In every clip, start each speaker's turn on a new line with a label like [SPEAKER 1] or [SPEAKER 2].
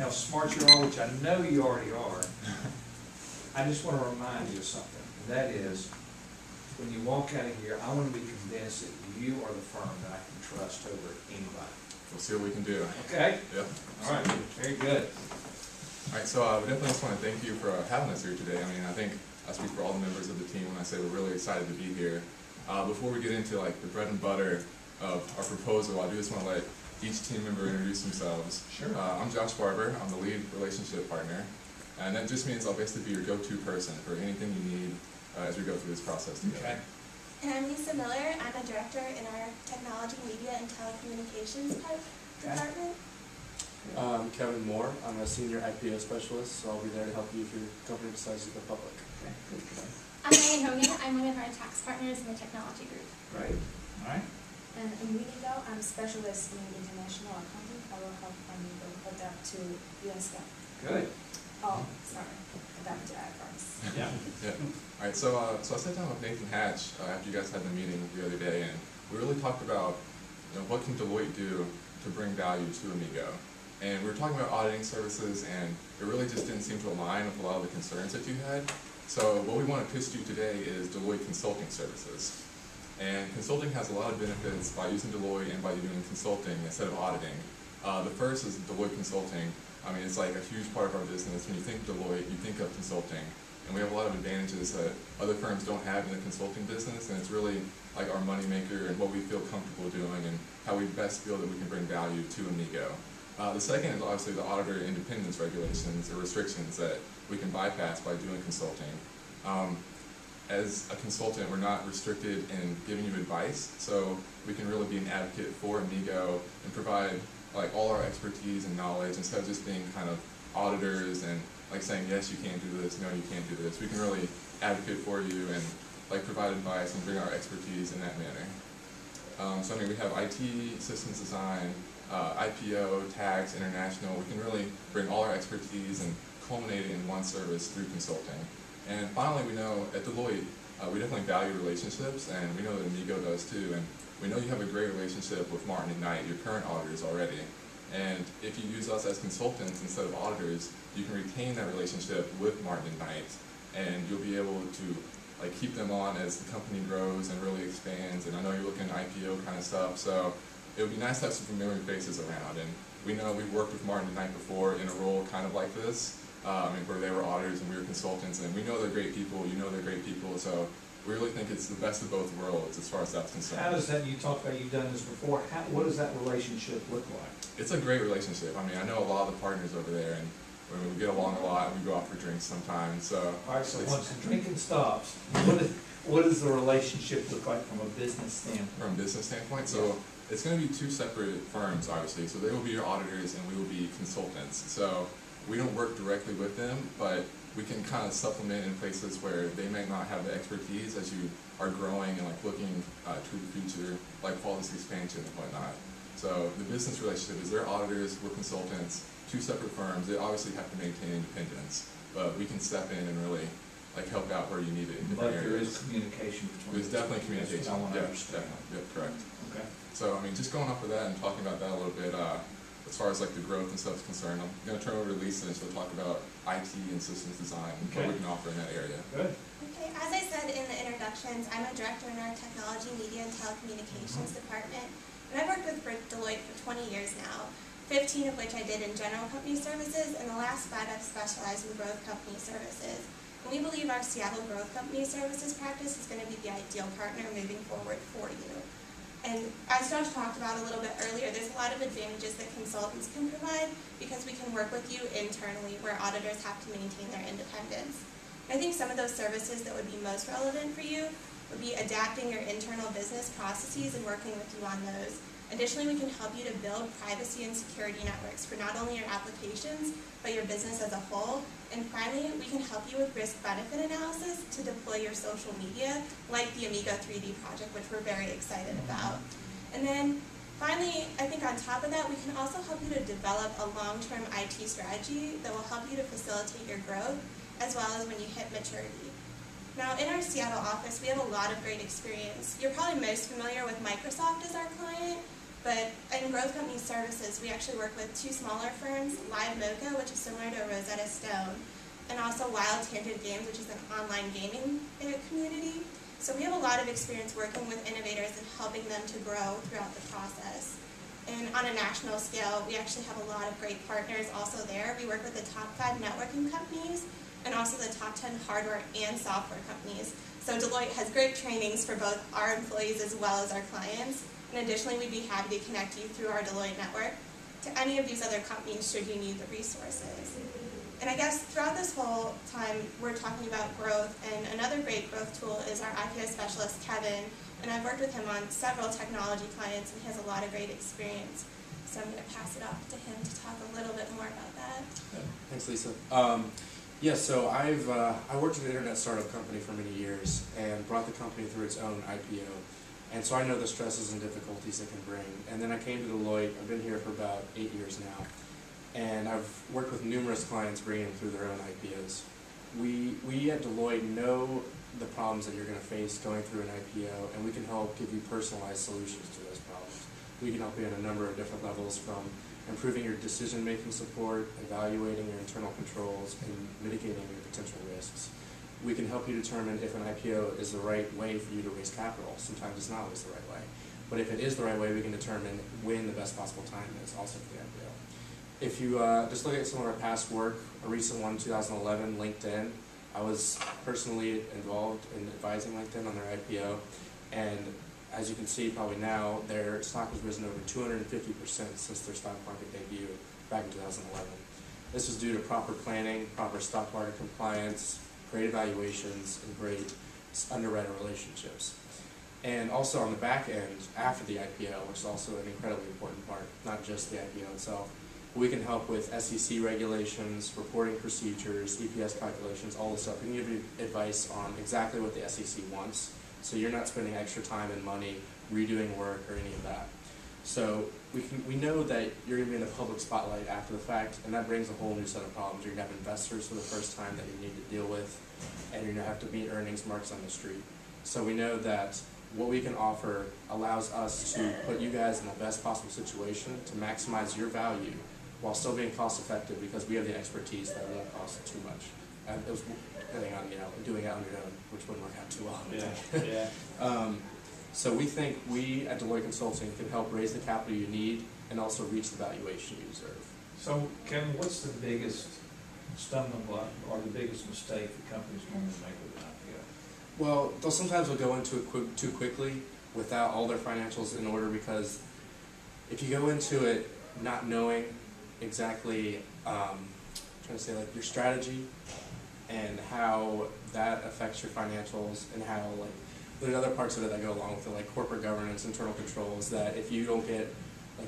[SPEAKER 1] how smart you are, which I know you already are, I just want to remind you of something. And that is, when you walk out of here, I want to be convinced that you are the firm that I can trust over anybody.
[SPEAKER 2] We'll see what we can do.
[SPEAKER 1] Okay?
[SPEAKER 2] Yep.
[SPEAKER 1] All right. Very good.
[SPEAKER 2] All right, so we definitely just want to thank you for having us here today. I mean, I think I speak for all the members of the team when I say we're really excited to be here. Before we get into like the bread and butter of our proposal, I do just want to let each team member introduce themselves.
[SPEAKER 1] Sure.
[SPEAKER 2] I'm Josh Barber. I'm the lead relationship partner. And that just means I'll basically be your go-to person for anything you need as we go through this process together.
[SPEAKER 1] Okay.
[SPEAKER 3] And I'm Team4Miller. I'm a director in our technology, media, and telecommunications department.
[SPEAKER 4] Kevin Moore. I'm a senior IPO specialist, so I'll be there to help you if your company decides to go public.
[SPEAKER 1] Okay. Good.
[SPEAKER 5] I'm Megan Hogan. I'm one of our tax partners in the technology group.
[SPEAKER 1] Great. All right.
[SPEAKER 6] And Amigo, I'm specialist in international accounting. I will help Amigo adapt to US GAAP.
[SPEAKER 1] Good.
[SPEAKER 6] Oh, sorry, adapt to IFRS.
[SPEAKER 1] Yeah.
[SPEAKER 2] Yeah. All right, so I sat down with Nathan Hatch after you guys had the meeting the other day, and we really talked about, what can Deloitte do to bring value to Amigo. And we were talking about auditing services, and it really just didn't seem to align with a lot of the concerns that you had. So what we want to pitch to you today is Deloitte Consulting Services. And consulting has a lot of benefits by using Deloitte and by doing consulting instead of auditing. The first is Deloitte Consulting. I mean, it's like a huge part of our business. When you think Deloitte, you think of consulting. And we have a lot of advantages that other firms don't have in the consulting business, and it's really like our moneymaker and what we feel comfortable doing and how we best feel that we can bring value to Amigo. The second is obviously the auditor independence regulations or restrictions that we can bypass by doing consulting. As a consultant, we're not restricted in giving you advice, so we can really be an advocate for Amigo and provide like all our expertise and knowledge instead of just being kind of auditors and like saying, yes, you can't do this, no, you can't do this. We can really advocate for you and like provide advice and bring our expertise in that manner. So I mean, we have IT, systems design, IPO, tax, international. We can really bring all our expertise and culminate it in one service through consulting. And finally, we know at Deloitte, we definitely value relationships, and we know that Amigo does too. And we know you have a great relationship with Martin and Knight, your current auditors already. And if you use us as consultants instead of auditors, you can retain that relationship with Martin and Knight, and you'll be able to like keep them on as the company grows and really expands. And I know you're looking at IPO kind of stuff, so it would be nice to have some familiar faces around. And we know we've worked with Martin and Knight before in a role kind of like this, where they were auditors and we were consultants, and we know they're great people, you know they're great people, so we really think it's the best of both worlds as far as that's concerned.
[SPEAKER 1] How does that, you talked about, you've done this before, what does that relationship look like?
[SPEAKER 2] It's a great relationship. I mean, I know a lot of the partners over there, and we get along a lot, and we go out for drinks sometimes, so.
[SPEAKER 1] All right, so once the drinking stops, what does the relationship look like from a business standpoint?
[SPEAKER 2] From a business standpoint, so it's going to be two separate firms, obviously. So they will be your auditors, and we will be consultants. So we don't work directly with them, but we can kind of supplement in places where they may not have the expertise as you are growing and like looking to the future, like policy expansion and whatnot. So the business relationship is their auditors, we're consultants, two separate firms. They obviously have to maintain independence, but we can step in and really like help out where you need it in different areas.
[SPEAKER 1] But there is communication between.
[SPEAKER 2] There's definitely communication.
[SPEAKER 1] That's what I want to
[SPEAKER 2] Yeah,
[SPEAKER 1] understand.
[SPEAKER 2] definitely. Yep, correct.
[SPEAKER 1] Okay.
[SPEAKER 2] So I mean, just going off of that and talking about that a little bit, as far as like the growth and stuff is concerned, I'm going to turn over to Lisa and she'll talk about IT and systems design and what we can offer in that area.
[SPEAKER 1] Good.
[SPEAKER 3] Okay, as I said in the introductions, I'm a director in our technology, media, and telecommunications department. And I've worked with Deloitte for 20 years now, 15 of which I did in general company services, and the last 5 I've specialized in growth company services. And we believe our Seattle growth company services practice is going to be the ideal partner moving forward for you. And as Josh talked about a little bit earlier, there's a lot of advantages that consultants can provide because we can work with you internally where auditors have to maintain their independence. And I think some of those services that would be most relevant for you would be adapting your internal business processes and working with you on those. Additionally, we can help you to build privacy and security networks for not only your applications, but your business as a whole. And finally, we can help you with risk-benefit analysis to deploy your social media, like the Amigo 3D project, which we're very excited about. And then finally, I think on top of that, we can also help you to develop a long-term IT strategy that will help you to facilitate your growth, as well as when you hit maturity. Now, in our Seattle office, we have a lot of great experience. You're probably most familiar with Microsoft as our client, But in growth company services, we actually work with two smaller firms, Live Mocha, which is similar to Rosetta Stone, and also Wild Tangent Games, which is an online gaming community. So we have a lot of experience working with innovators and helping them to grow throughout the process. And on a national scale, we actually have a lot of great partners also there. We work with the top 5 networking companies and also the top 10 hardware and software companies. So Deloitte has great trainings for both our employees as well as our clients. And additionally, we'd be happy to connect you through our Deloitte network to any of these other companies should you need the resources. And I guess throughout this whole time, we're talking about growth, and another great growth tool is our IPO specialist, Kevin, and I've worked with him on several technology clients, and he has a lot of great experience. So I'm going to pass it off to him to talk a little bit more about that.
[SPEAKER 4] Thanks, Lisa. Yeah, so I worked at an internet startup company for many years and brought the company through its own IPO. And so I know the stresses and difficulties it can bring. And then I came to Deloitte. I've been here for about 8 years now. And I've worked with numerous clients bringing them through their own IPOs. We at Deloitte know the problems that you're going to face going through an IPO, and we can help give you personalized solutions to those problems. We can help you at a number of different levels, from improving your decision-making support, evaluating your internal controls, and mitigating your potential risks. We can help you determine if an IPO is the right way for you to raise capital. Sometimes it's not always the right way. But if it is the right way, we can determine when the best possible time is also for the IPO. If you just look at some of our past work, a recent one, 2011, LinkedIn, I was personally involved in advising LinkedIn on their IPO, and as you can see probably now, their stock has risen over 250% since their stock market debut back in 2011. This was due to proper planning, proper stock market compliance, great evaluations, and great underwriter relationships. And also on the back end, after the IPO, which is also an incredibly important part, not just the IPO itself, we can help with SEC regulations, reporting procedures, EPS calculations, all this stuff. We can give you advice on exactly what the SEC wants, so you're not spending extra time and money redoing work or any of that. So we know that you're going to be in the public spotlight after the fact, and that brings a whole new set of problems. You're going to have investors for the first time that you need to deal with, and you're going to have to meet earnings marks on the street. So we know that what we can offer allows us to put you guys in the best possible situation to maximize your value while still being cost effective, because we have the expertise that won't cost too much. And it was depending on, doing it on your own, which wouldn't work out too well.
[SPEAKER 1] Yeah.
[SPEAKER 4] So we think we at Deloitte Consulting can help raise the capital you need and also reach the valuation you deserve.
[SPEAKER 1] So, Kevin, what's the biggest stumbling block or the biggest mistake that companies normally make with an IPO?
[SPEAKER 4] Well, they'll sometimes go into it too quickly without all their financials in order, because if you go into it not knowing exactly, your strategy and how that affects your financials, and how there's other parts of it that go along with it, like corporate governance, internal controls, that if you don't get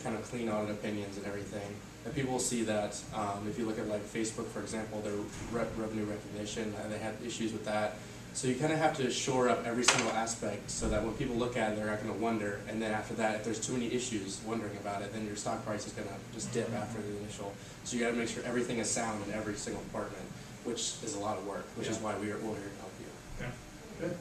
[SPEAKER 4] kind of clean audit opinions and everything, that people will see that. If you look at Facebook, for example, their revenue recognition, they have issues with that. So you kind of have to shore up every single aspect so that when people look at it, they're not going to wonder. And then after that, if there's too many issues wondering about it, then your stock price is going to just dip after the initial. So you got to make sure everything is sound in every single department, which is a lot of work, which is why we're here to help you.
[SPEAKER 1] Okay. Good.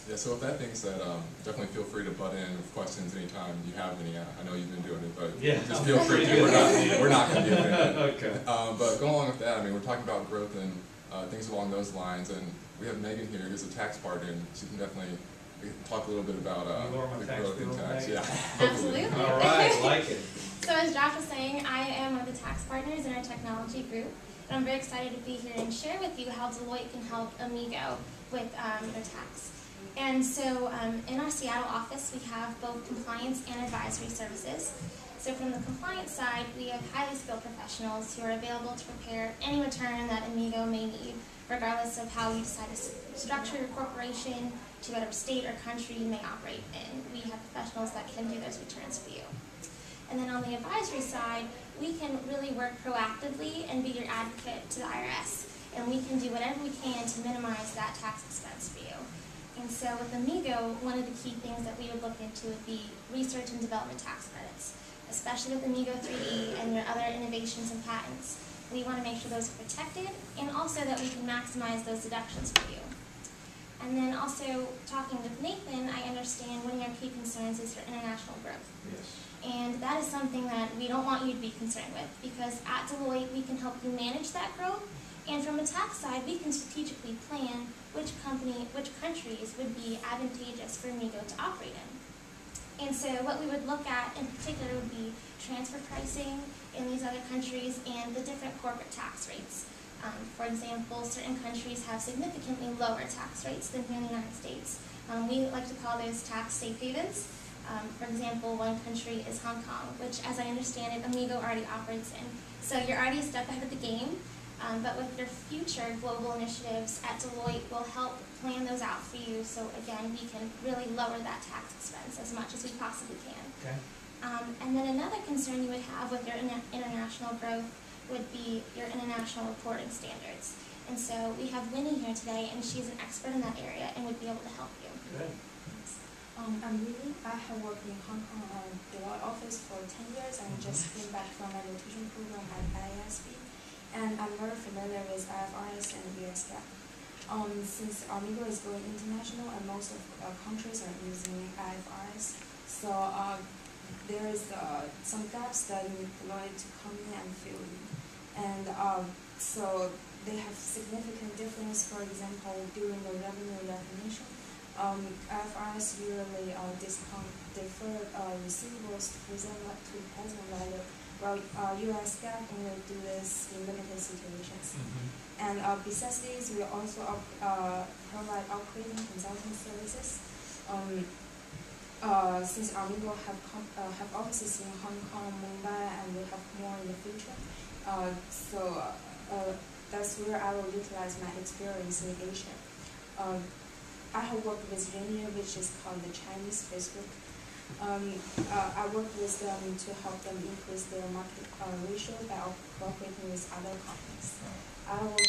[SPEAKER 2] Yeah, so with that being said, definitely feel free to butt in with questions anytime you have any. I know you've been doing it, but just feel free to. We're not going to be offended.
[SPEAKER 1] Okay.
[SPEAKER 2] But going along with that, we're talking about growth and things along those lines, and we have Megan here who's a tax partner, and she can definitely talk a little bit about the growth in tax. Yeah.
[SPEAKER 5] Absolutely.
[SPEAKER 1] All right, like it.
[SPEAKER 5] So as Josh was saying, I am one of the tax partners in our technology group, and I'm very excited to be here and share with you how Deloitte can help Amigo with their tax. And so in our Seattle office, we have both compliance and advisory services. So from the compliance side, we have highly skilled professionals who are available to prepare any return that Amigo may need, regardless of how you decide to structure your corporation, to whatever state or country you may operate in. We have professionals that can do those returns for you. And then on the advisory side, we can really work proactively and be your advocate to the IRS. And we can do whatever we can to minimize that tax expense for you. And so with Amigo, one of the key things that we would look into would be research and development tax credits, especially with Amigo 3D and your other innovations and patents. We want to make sure those are protected, and also that we can maximize those deductions for you. And then also talking with Nathan, I understand one of your key concerns is your international growth.
[SPEAKER 1] Yes.
[SPEAKER 5] And that is something that we don't want you to be concerned with, because at Deloitte we can help you manage that growth, and from a tax side we can strategically plan which countries would be advantageous for Amigo to operate in. And so what we would look at in particular would be transfer pricing in these other countries and the different corporate tax rates. For example, certain countries have significantly lower tax rates than here in the United States. We like to call those tax safe havens. For example, one country is Hong Kong, which, as I understand it, Amigo already operates in. So you're already a step ahead of the game, but with your future global initiatives at Deloitte, we'll help plan those out for you, so again, we can really lower that tax expense as much as we possibly can.
[SPEAKER 1] Okay.
[SPEAKER 5] And then another concern you would have with your international growth would be your international reporting standards. And so we have Winnie here today, and she's an expert in that area and would be able to help you.
[SPEAKER 1] Good.
[SPEAKER 6] I'm Winnie. I have worked in Hong Kong Deloitte office for 10 years and just came back from my rotation program at IASB. And I'm very familiar with IFRS and US GAAP. Since Amigo is going international and most of countries are using IFRS, so there is some gaps that need Deloitte to come in and fill in. And so they have significant difference. For example, during the revenue recognition, IFRS usually discount deferred receivables to present value, while US GAAP only do this in limited situations. And besides these, we also provide operating consulting services. Since Amigo have offices in Hong Kong, Mumbai, and we have more in the future, so that's where I will utilize my experience in Asia. I have worked with Junior, which is called the Chinese Facebook. I work with them to help them increase their market ratio by cooperating with other companies. I will